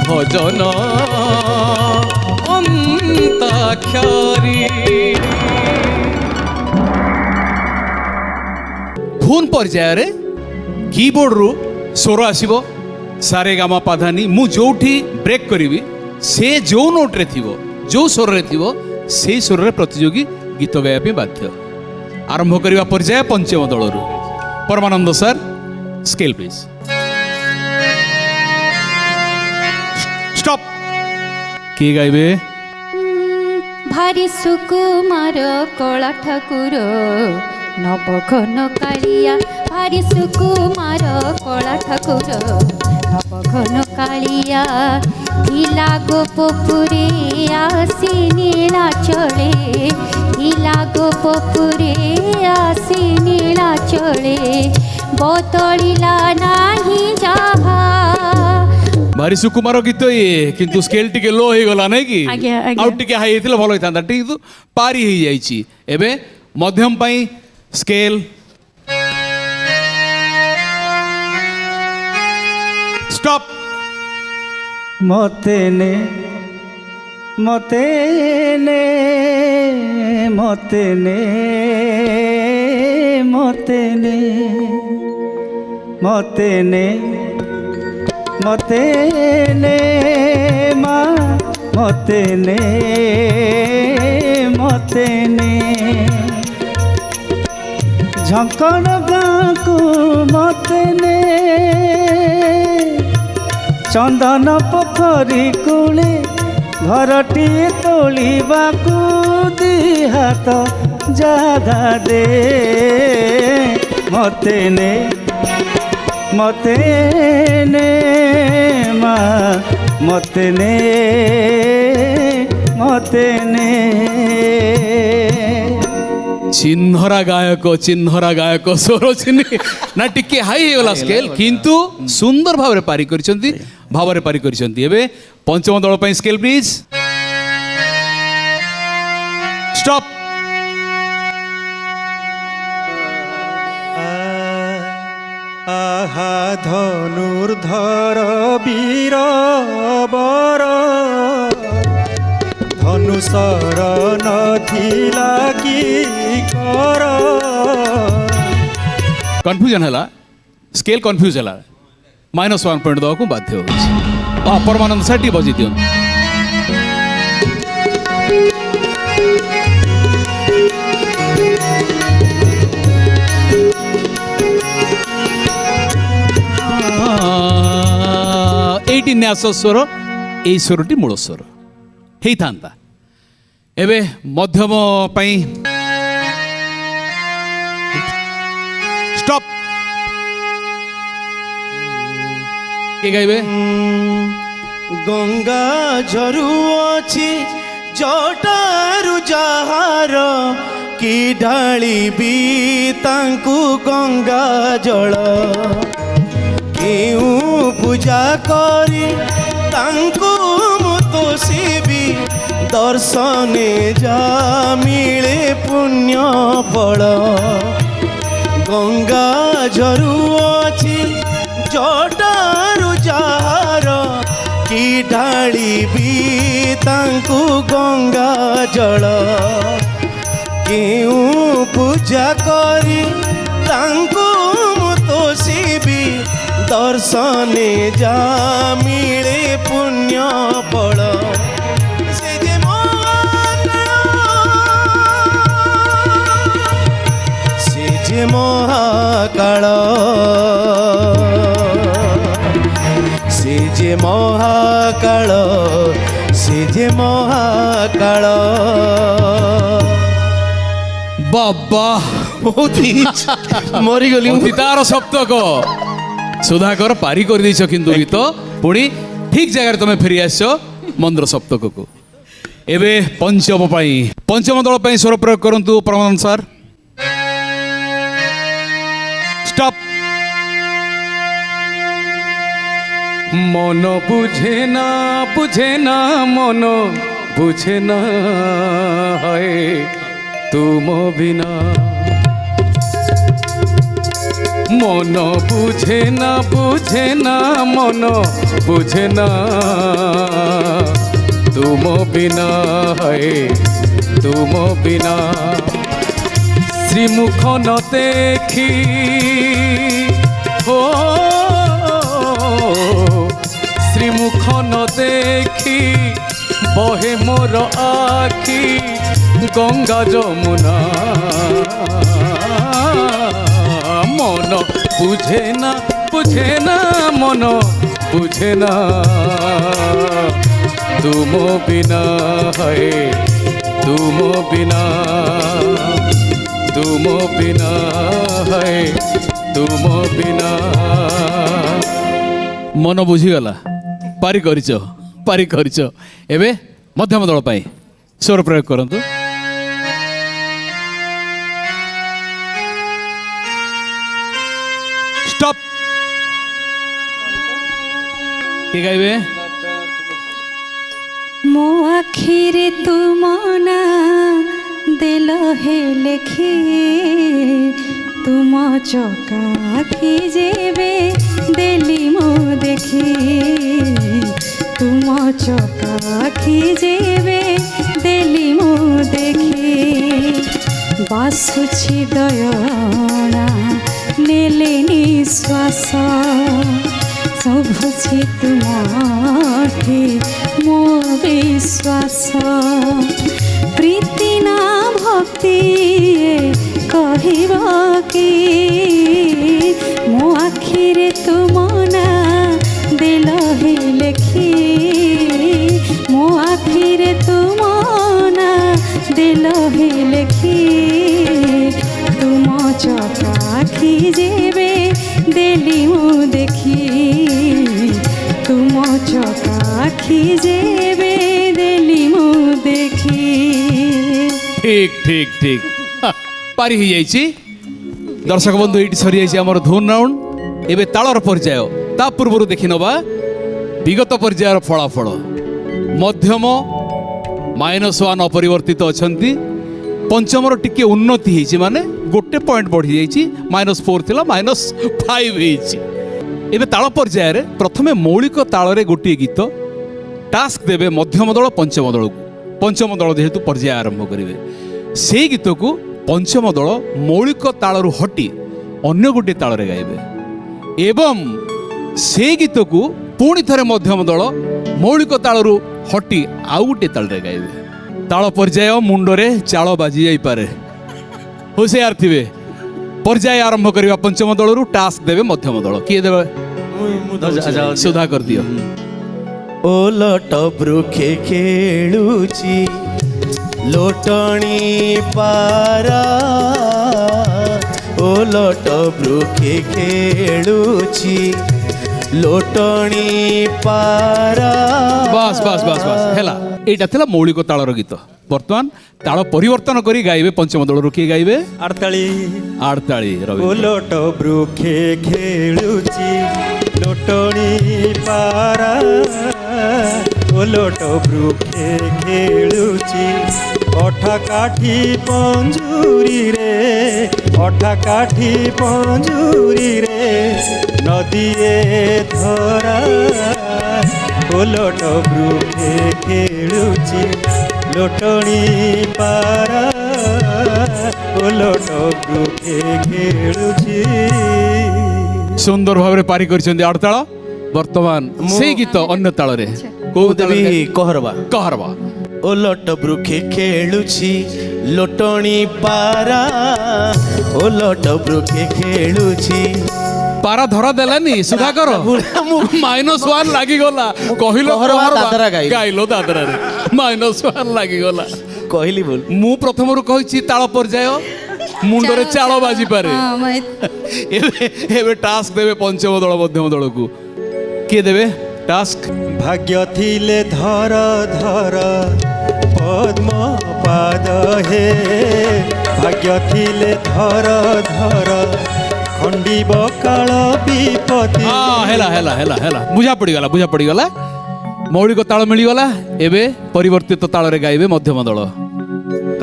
ভজন অন্তাক্ষরী। ধুন পর্যায়ে কিবোর্ডরু স্বর আসব সারে গামা পাধানি। মু যোউঠি ব্রেক করিবি সে যে নোটরে থিব যে স্বরে থিব সেই স্বরে প্রতিযোগী গীত গাইবা ପାଇଁ বাধ্য। আরম্ভ করিবা পর্যায়ে পঞ্চম দলরু পরমানন্দ স্যার স্কেল প্লিজ। স্টপ। কে গাইবে? ভারি সুকুমার কলা ঠাকুর নবঘন কালিয়া। ভারি সুকুমার কলা ঠাকুর নবঘন কালিয়া। ଥିଲା ଗୋପପୁରେ ଆସି ନୀଳାଚଳେ। ଥିଲା ଗୋପପୁରେ ଆସି ନୀଳାଚଳେ। ବଦଳିଲା ନାହିଁ ଯାହା। भारी सुकुमार गीत ये किंतु स्केल टिके लो हो गला नहीं कि आज्ञा, आज्ञा। आउ टिके हाई हेतिले भलो होइतांता किंतु पारी हो जाईची। एबे मध्यम पई स्केल स्टॉप। मते ने मते ने मते ने मते ने मते ने मते ने मा मते ने मते ने झंकड़ गाँकु मते ने चंदन पोखरी कूले घरटी तोलिबाकू दी हाथ जागा दे। मते ने मते ने मा मते ने मते ने। चिन्हरा गायक सरोजिनी ना टिके हाई हो गला स्केल किंतु सुंदर भाव पारी करिसंती भावरे पारी करिसंती। एबे पंचम दल पई स्केल प्लीज स्टॉप। आहा धनुर्धर वीर बर धनुषर नथिला कि कर। कन्फ्यूजन है स्केल कन्फ्यूज है -1 पॉइंट दवा को बाध्य हो। परमानंद साटी बजी दियो। এইটি ন্যাস স্বর এই স্বরটি মূল স্বর হেই থান্তা। এবে মধ্যম পাই স্টপ। কে গাইবে? गंगा झरु अछि जटारु जहार कि ढाळिबी तांकु गंगा जल। केउ पूजा करी तांकु मुतोसिबी दर्शने जा मिले पुण्य फल। गंगा झरु अछि जटारु जहार कि ढाळिबी तांकु गंगा जल। केउ पूजा करी तांकु मुतोसिबी दर्शने जा मिले पुण्य फल। से जे महाकाल से जे महाकाल से जे महाकाल। बाबा मरीगली तार सप्तक सुधाकर पारी कर देछ किंतु गीत पुणी ठीक जगह तुम फेरी आस मंद्र सप्तक को। एबे पंचम दल पई स्वर प्रयोग करंतु परमानंद सर स्टॉप। मन बुझे ना मन बुझे ना है तुम बिना। मन बुझे ना मन বুঝে না তুম বিনা হয় তুম বিনা শ্রীমুখ ন দেখি ও শ্রীমুখ ন দেখি বহে মোর আখি গঙ্গা যমুনা মন বুঝে না মন বুঝে না তুম বিনা হয় তুম বিনা তুম বিনা হয় তুম বিনা মন বুঝিগলা পারি କରିଛ ଏବେ ମଧ୍ୟମ ଦଳ ପାଇଁ ସ୍ୱର ପ୍ରୟୋଗ କରନ୍ତୁ। ଷ୍ଟପ୍। କିଏ ଗାଇବେ? ମୋ ଆଖିରେ ତୁମ ନା ଦେଲ ହେ ଲେଖି ତୁମ ଚକା ଆଖି ଯେବେ ଦେଲି ମୁଁ ଦେଖି ତୁମ ଚକା ଆଖି ଯେବେ ଦେଲି ମୁଁ ଦେଖି ବାସୁଛି ଦୟଣା ନେଲେ ନିଶ୍ୱାସ ସବୁଛି ତୁମଠି ମୋ ବିଶ୍ୱାସ ପ୍ରୀତି ନା ଭକ୍ତି କହିବ କି ମୋ ଆଖିରେ ତୁମ ନା ଦେଲ ହେ ଲେଖି ମୋ ଆଖିରେ ତୁମ ନା ଦେଲ ହେ ଲେଖି ତୁମ ଚକା ଆଖି ଯେବେ ଦେଲି ମୁଁ ଦେଖି ତୁମ ଚକା ଆଖି ଯେବେ ଦେଲି ମୁଁ ଦେଖି। ঠিক ঠিক ঠিক পারি হয়ে যাইছি। দর্শক বন্ধু এইটি সরি যাইছি আমার ধুন রাউন্ড। এবে তালর পর্যায় তা পূর্বরু দেখি নবা বিগত পর্যায়ের ফলাফল। মধ্যম -1 অপরিবর্তিত অছন্তি, পঞ্চমর টিকে উন্নতি হয়েছি মানে গোটে পয়েন্ট বড়ি যাইছি, -4 লা -5 হয়েছি। এবে তাল পর্যায়ে প্রথমে মৌলিক তালরে গোটিয়ে গীত টাস্ক দেবে মধ্যম দল পঞ্চম দলକୁ। পঞ্চম দল যেহেতু পর্যায় আরম্ভ করবে সেই গীতକୁ পঞ্চম দল মৌলিক তালରୁ হটি অন্য গোটিয়ে তালরে গাইবে এবং সেই গীতକୁ পুଣି ଥରେ ମଧ୍ୟମ ଦଳ ମୌଳିକ ତାଳରୁ ହଟି ଆଉ ଗୋଟିଏ ତାଳରେ ଗାଇବେ। ତାଳ ପର୍ଯ୍ୟାୟ ମୁଣ୍ଡରେ ଚାଳ ବାଜି ଯାଇପାରେ, ହୁସିଆର ଥିବେ। ପର୍ଯ୍ୟାୟ ଆରମ୍ଭ କରିବା ପଞ୍ଚମ ଦଳରୁ, ଟାସ୍କ ଦେବେ ମଧ୍ୟମ ଦଳ। କିଏ ଦେବେ? ସୁଧା କରିଦିଅ। ଓଲଟ ବୃକ୍ଷେ ଖେଳୁଛି ଲୋଟଣି ପାରା, ଓଲଟ ବୃକ୍ଷେ ଖେଳୁଛି লোটনি পারা। বাস বাস বাস বাস হেলা। এইটা ଥିଲା মৌলিক তাଳର গীত। বর্তমান তাଳ পরিবর্তন করি গাইবে পঞ্চম দଳରୁ। কিଏ গাইবে? আড়তালি আড়তাଳି রবি। ওলট বৃক্ষে খেলুছি লোটনি পারা, ওলট বৃক্ষে খেলুছি অঠা কাঠি পঞ্জুরি রে, অঠা কাঠি পঞ্জুরি রে নদীয়ে ধরা, ওলট বৃক্ষে খেলুছি লোটনি পারা, ওলট বৃক্ষে খেলুছি। সুন্দর ভাবে পারি କରିଛନ୍ତି আড়তাଳ। বর্তমান সেই গীত অন্য তাଳରେ কোউ দেবী কহরবা কহরবা। ওলট বৃক্ষে খেলুছি লোটনি পারা, ওলট বৃক্ষে খেলুছি। পারা ধরা দেলানি সুধাকর, -1 ଲାଗିଗଲା। କହିଲ କହରବା ଦାଦରା ଗାଇଲ। ଗାଇଲ ଦାଦରାରେ -1 ଲାଗିଗଲା। କହିଲି ଭୁଲ। ମୁଁ ପ୍ରଥମରୁ କହିଛି ତାଳ ପର୍ଯ୍ୟାୟ ମୁଣ୍ଡରେ ଚାଳ ବାଜିପାରେ। ଏବେ ଟାସ୍କ ଦେବେ ପଞ୍ଚମ ଦଳ ମଧ୍ୟମ ଦଳକୁ। କିଏ ଦେବେ ଟାସ୍କ? ভাগ্য থিলে ধর ধর পদ্ম পাদ হে, ভাগ্য থিলে ধর ধর খণ্ডিব কাଳ বিপত্তি। ହେଲା ହେଲା ହେଲା ହେଲା ବୁଝା ପଡ଼ିଗଲା। ମୌଳିକ ତାଳ ମିଳିଗଲା। ଏବେ ପରିବର୍ତ୍ତିତ ତାଳରେ ଗାଇବେ ମଧ୍ୟମ ଦଳ।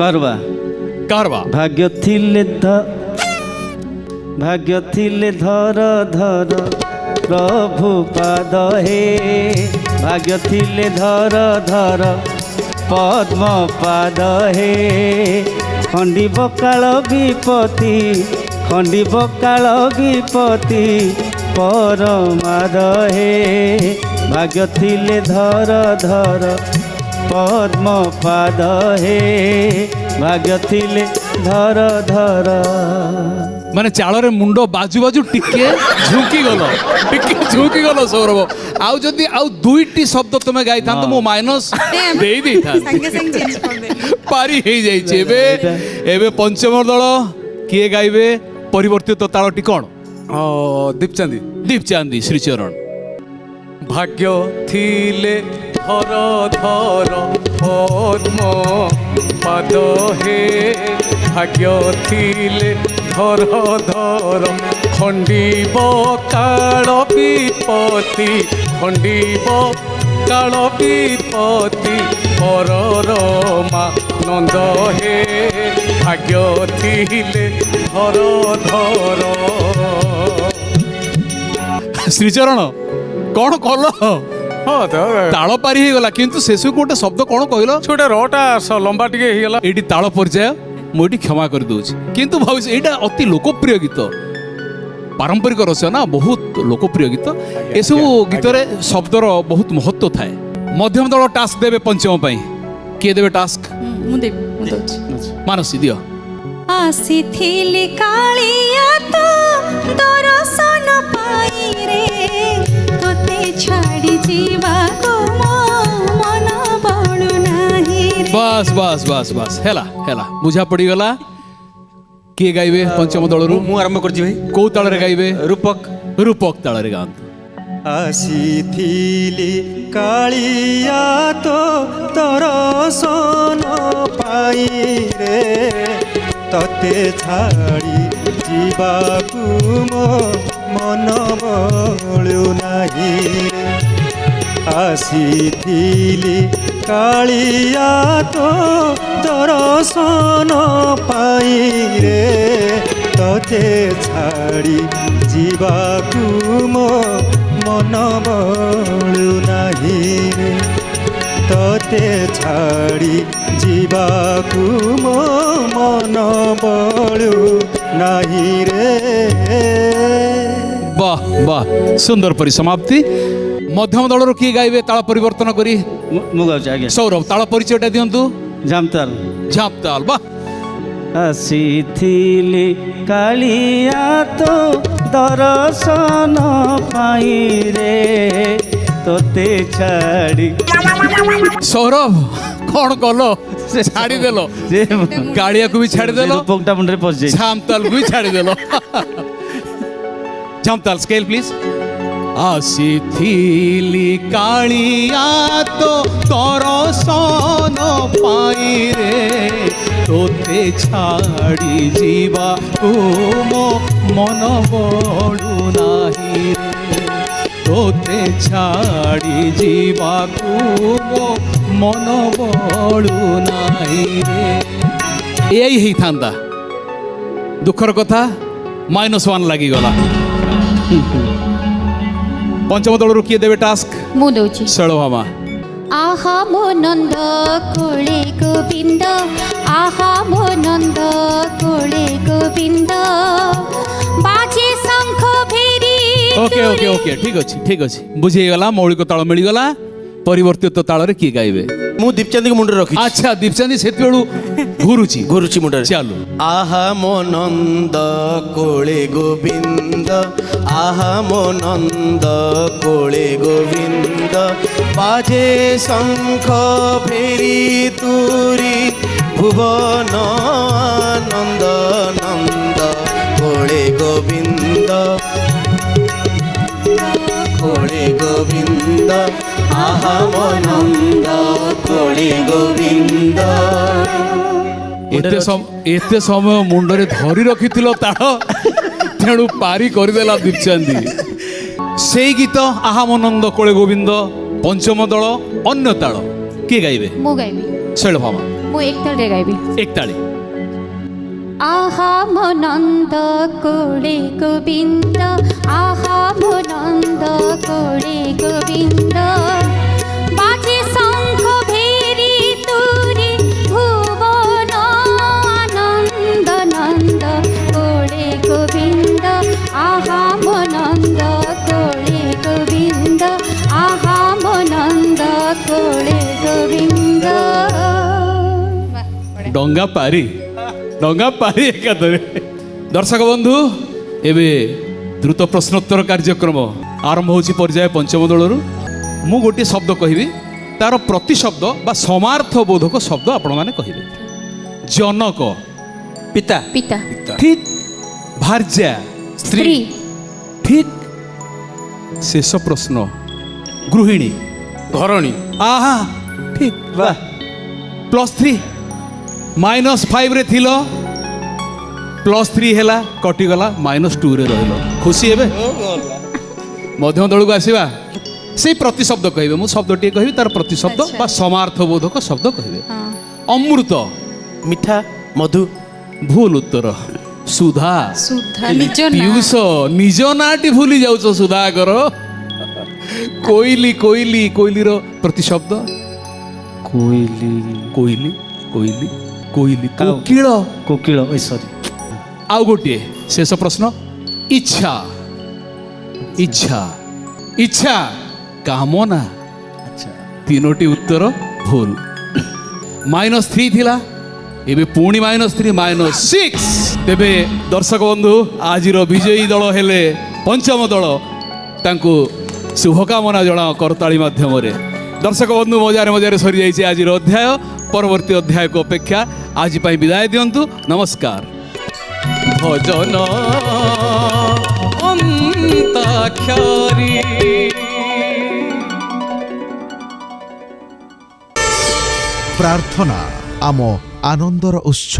করবা କାରବା। ভাগ্য থিলে ভাগ্য থিলে ধর ধর ପ୍ରଭୁ ପାଦ ହେ ଭାଗ୍ୟ ଥିଲେ ଧର ଧର ପଦ୍ମ ପାଦ ହେ ଖଣ୍ଡିବ କାଳ ବିପତ୍ତି ଖଣ୍ଡିବ କାଳ ବିପତ୍ତି ପରମାଦ ହେ ଭାଗ୍ୟ ଥିଲେ ଧର ଧର ପଦ୍ମ ପାଦ ହେ ଭାଗ୍ୟ ଥିଲେ ଧର ଧର। ମାନେ ଚାଳରେ ମୁଣ୍ଡ ବାଜୁ ବାଜୁ ଟିକେ ଝୁଙ୍କି ଗଲ ସୌରଭ। ଆଉ ଯଦି ଆଉ ଦୁଇଟି ଶବ୍ଦ ତମେ ଗାଇଥାନ୍ତ ମୁଁ ମାଇନସ୍ ଦେଇ ଦେଇଥାନ୍ତି। ସାଙ୍ଗେ ସାଙ୍ଗେ ଚେଞ୍ଜ କରିଦେଲି। ପାରି ହେଇଯାଇଛି। ଏବେ ପଞ୍ଚମ ଦଳ କିଏ ଗାଇବେ ପରିବର୍ତ୍ତିତ ତାଳଟି କଣ? ଦୀପଚାନ୍ଦି। ଦୀପଚାନ୍ଦି ଶ୍ରୀଚରଣ। ଭାଗ୍ୟ ଥିଲେ ଧର ଧର ପଦ୍ମ ପାଦ ହେ ଭାଗ୍ୟ ଥିଲେ ଧର ଧର ଖଣ୍ଡିବ କାଳ ବିପତ୍ତି ଖଣ୍ଡିବ କାଳ ବିପତ୍ତି ପରର ମାନନ୍ଦ ହେ ଭାଗ୍ୟ ଥିଲେ ଧର ଧର। ଶ୍ରୀଚରଣ କଣ କଲ? ହଁ ତାଳ ପାରି ହେଇଗଲା କିନ୍ତୁ ଶେଷକୁ ଗୋଟେ ଶବ୍ଦ କଣ କହିଲ? ଛୋଟା ରଟା ଲମ୍ବା ଟିକେ ହେଇଗଲା। ଏଇଠି ତାଳ ପର୍ଯ୍ୟାୟ ମୁଁ ଏଇଠି କ୍ଷମା କରିଦଉଛି କିନ୍ତୁ ଭାବୁଛି ଏଇଟା ଅତି ଲୋକପ୍ରିୟ ଗୀତ ପାରମ୍ପରିକ ରସ ନା ବହୁତ ଲୋକପ୍ରିୟ ଗୀତ। ଏସବୁ ଗୀତରେ ଶବ୍ଦର ବହୁତ ମହତ୍ଵ ଥାଏ। ମଧ୍ୟମ ଦଳ ଟାସ୍କ ଦେବେ ପଞ୍ଚମ ପାଇଁ। କିଏ ଦେବେ ଟାସ୍କ? ମୁଁ ଦେବି ମୁଁ ଦଉଛି। ମାନସୀ ଦିଅ। ଆସିଥିଲି କାଳିଆ ତ ଦର୍ଶନ ପାଇ ରେ ତୋତେ ଛାଡ଼ି ଯିବାକୁ ମୋ ମନ ବଳୁ ନାହିଁ ରେ। ବାସ୍ ବାସ୍ ବାସ୍ ବାସ୍ ହେଲା ହେଲା ବୁଝା ପଡ଼ିଗଲା। କିଏ ଗାଇବେ ପଞ୍ଚମ ଦଳରୁ? ମୁଁ ଆରମ୍ଭ କରିଛି ଭାଇ। କୋଉ ତାଳରେ ଗାଇବେ? ରୂପକ। ରୂପକ ତାଳରେ ଗାଆନ୍ତୁ। ଆସିଥିଲି କାଳିଆ ତ ଦର୍ଶନ ପାଇ ରେ ତତେ ଛାଡ଼ି ଯିବାକୁ ମୋ ମନ ବଳୁ ନାହିଁ ରେ। ଆସିଥିଲି କାଳିଆ ତ ଦର୍ଶନ ପାଇ ରେ ତତେ ଛାଡ଼ି ଯିବାକୁ ମୋ ମନ ବଳୁ ନାହିଁ ରେ ତତେ ଛାଡ଼ି ଯିବାକୁ ମୋ ମନ ବଳୁ ନାହିଁ ରେ। ବାহ বাহ সুন্দর পরিসমাপ্তি। ମଧ୍ୟମ ଦଳରୁ କିଏ ଗାଇବେ ତାଳ ପରିବର୍ତ୍ତନ କରି? ମୁଁ ଗାଉଛି ଆଜ୍ଞା। ସୌରଭ ତାଳ ପରିଚୟଟା ଦିଅନ୍ତୁ। ଝାମତାଲ। ଝାପ ତାଳ ବାহ। ଆସିଥିଲି କାଳିଆ ତ ଦର୍ଶନ ପାଇଁ ରେ ତୋତେ ଛାଡ଼ି। ସୌରଭ କଣ କଲ? ଛାଡ଼ିଦେଲ କାଳିଆକୁ ବି ଛାଡ଼ିଦେଲ ରୂପକଟା ମୁଣ୍ଡରେ ପଶିଯାଇଛି। ଝାମତାଲକୁ ବି ଛାଡ଼ିଦେଲ। ଝାମତାଲ ସ୍କେଲ ପ୍ଲିଜ। ଆସିଥିଲି କାଳିଆ ତ ଦର୍ଶନ ପାଇ ରେ ତୋତେ ଛାଡ଼ି ଯିବାକୁ ମୋ ମନ ବଳୁ ନାହିଁ ରେ ତୋତେ ଛାଡ଼ି ଯିବାକୁ ମୋ ମନ ବଳୁ ନାହିଁ ରେ। ଏଇ ହେଇଥାନ୍ତା। ଦୁଃଖର କଥା -1 ଲାଗିଗଲା। ପଞ୍ଚମ ଦଳରୁ କିଏ ଦେବେ ଟାସ୍କ? ମୁଁ ଦଉଛି। ଶୈଳଭାମା। ଆହା ମୋ ନନ୍ଦ କୋଳେ ଗୋବିନ୍ଦ ଆହା ମୋ ନନ୍ଦ କୋଳେ ଗୋବିନ୍ଦ ବାଜେ ଶଙ୍ଖ ଭେରି। ଓକେ ଓକେ ଓକେ ଠିକ ଅଛି ବୁଝିଗଲା। ମୌଳିକ ତାଳ ମିଳିଗଲା। ପରିବର୍ତ୍ତିତ ତାଳରେ କିଏ ଗାଇବେ? ମୁଁ ଦୀପଚାନ୍ଦିକୁ ମୁଣ୍ଡରେ ରଖିଛି। ଆଚ୍ଛା ଦୀପଚାନ୍ଦି ସେତେବେଳୁ ଘୁରୁଛି ମୁଣ୍ଡରେ। ଚାଲୁ। ଆହା ମୋ ନନ୍ଦ କୋଳେ ଗୋବିନ୍ଦ ଆହା ମୋ ନନ୍ଦ କୋଳେ ଗୋବିନ୍ଦ ବାଜେ ଶଙ୍ଖ ଫେରି ତୁରି ଭୁବନ ନନ୍ଦ ନନ୍ଦ କୋଳେ ଗୋବିନ୍ଦ କୋଳେ ଗୋବିନ୍ଦ ଆହା ମୋ ନନ୍ଦ କୋଳେ ଗୋବିନ୍ଦ। ଏତେ ସମୟ ମୁଣ୍ଡରେ ଧରି ରଖିଥିଲ ତାଳ ତେଣୁ ପାରି କରିଦେଲା ଦୀପଚାନ୍ଦି। ସେଇ ଗୀତ ଆହା ମୋ ନନ୍ଦ କୋଳେ ଗୋବିନ୍ଦ। ପଞ୍ଚମ ଦଳ ଅନ୍ୟ ତାଳ କିଏ ଗାଇବେ? ମୁଁ ଗାଇବି। ଶୈଳଭାମା। ମୁଁ ଏକତାଳରେ ଗାଇବି। ଏକତାଳି। ଆହା ମୋ ନନ୍ଦ କୋଳେ ଗୋବିନ୍ଦ ଆହା মো নন্দ কোলে গোবিন্দ বাজে শঙ্খ ভেরি তুরি ভুবন আনন্দ নন্দ কোলে গোবিন্দ আহা মো নন্দ কোলে গোবিন্দ আহা মো নন্দ কোলে গোবিন্দ। ଡଙ୍ଗା ପାରି ଏକାଥରେ। ଦର୍ଶକ ବନ୍ଧୁ ଏବେ ଦ୍ରୁତ ପ୍ରଶ୍ନୋତ୍ତର କାର୍ଯ୍ୟକ୍ରମ ଆରମ୍ଭ ହେଉଛି ପର୍ଯ୍ୟାୟ ପଞ୍ଚମ ଦଳରୁ। ମୁଁ ଗୋଟିଏ ଶବ୍ଦ କହିବି, ତାର ପ୍ରତିଶବ୍ଦ ବା ସମାର୍ଥ ବୋଧକ ଶବ୍ଦ ଆପଣମାନେ କହିବେ। ଜନକ ପିତା ପିତା ଠିକ, ଭାର୍ଯ୍ୟା ସ୍ତ୍ରୀ ଠିକ, ଶେଷ ପ୍ରଶ୍ନ ଗୃହିଣୀ ଘରଣୀ ଆହା ଠିକ। ବାহ +3 -5 ଥିଲ, +3 ହେଲା କଟିଗଲା, -2 ରହିଲ। ଖୁସି ହେବେ? ମଧ୍ୟମ ଦଳକୁ ଆସିବା। ସେଇ ପ୍ରତିଶବ୍ଦ କହିବେ, ମୁଁ ଶବ୍ଦଟିଏ କହିବି, ତାର ପ୍ରତିଶବ୍ଦ ଆଚ୍ଛା। ବା ସମାର୍ଥ ବୋଧକ ଶବ୍ଦ କହିବେ। ହଁ ଅମୃତ ମିଠା ମଧୁ ଭୁଲ ଉତ୍ତର। ସୁଧା ସୁଧା ନିଜ ପିୟୁଷ ନିଜ ନାଁଟି ଭୁଲି ଯାଉଛ ସୁଧାକର। କୋଇଲି କୋଇଲିର ପ୍ରତିଶବ୍ଦ କୋଇଲି କୋଇଲି କୋଇଲି କୋଇଲି କାଉ। କୋକିଳ। କୋକିଳ ସରି ଆଉ ଗୋଟିଏ ଶେଷ ପ୍ରଶ୍ନ ଇଚ୍ଛା ଇଚ୍ଛା ଇଚ୍ଛା କାମନା। ଆଚ୍ଛା ତିନୋଟି ଉତ୍ତର ଭୁଲ। -3 ଥିଲା, ଏବେ ପୁଣି -3 -6। ତେବେ ଦର୍ଶକ ବନ୍ଧୁ ଆଜିର ବିଜୟୀ ଦଳ ହେଲେ ପଞ୍ଚମ ଦଳ, ତାଙ୍କୁ ଶୁଭକାମନା ଜଣାଅ କରତାଳି ମାଧ୍ୟମରେ। ଦର୍ଶକ ବନ୍ଧୁ ମଜାରେ ସରିଯାଇଛି ଆଜିର ଅଧ୍ୟାୟ। ପରବର୍ତ୍ତୀ ଅଧ୍ୟାୟକୁ ଅପେକ୍ଷା। ଆଜି ପାଇଁ ବିଦାୟ ଦିଅନ୍ତୁ, ନମସ୍କାର। ଭଜନ ଅନ୍ତାକ୍ଷରୀ। ପ୍ରାର୍ଥନା ଆମ ଆନନ୍ଦର ଉତ୍ସ।